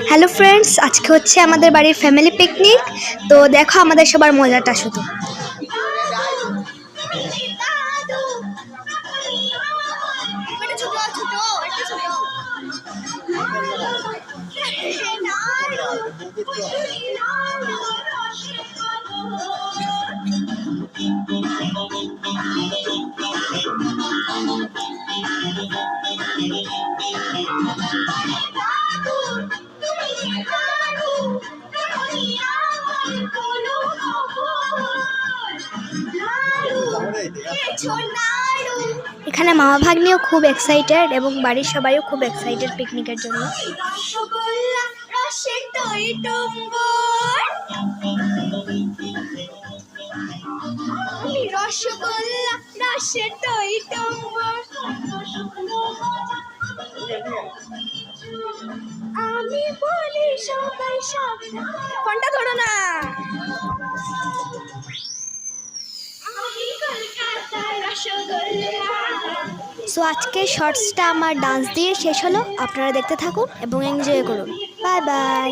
Hello friends, আজকে হচ্ছে আমাদের বাড়ির ফ্যামিলি পিকনিক। তো দেখো আমাদের সবার মজাটা শুধু। এখানে মামা ভাগ্নিও খুব এক্সাইটেড এবং বাড়ির সবাইও খুব এক্সাইটেড পিকনিকের জন্য। আমি বলি সবাই সাবধান, ফোনটা ধরো না। সো আজকের শর্টসটা আমার ডান্স দিয়ে শেষ হলো। আপনারা দেখতে থাকুন এবং এনজয় করুন। Bye bye.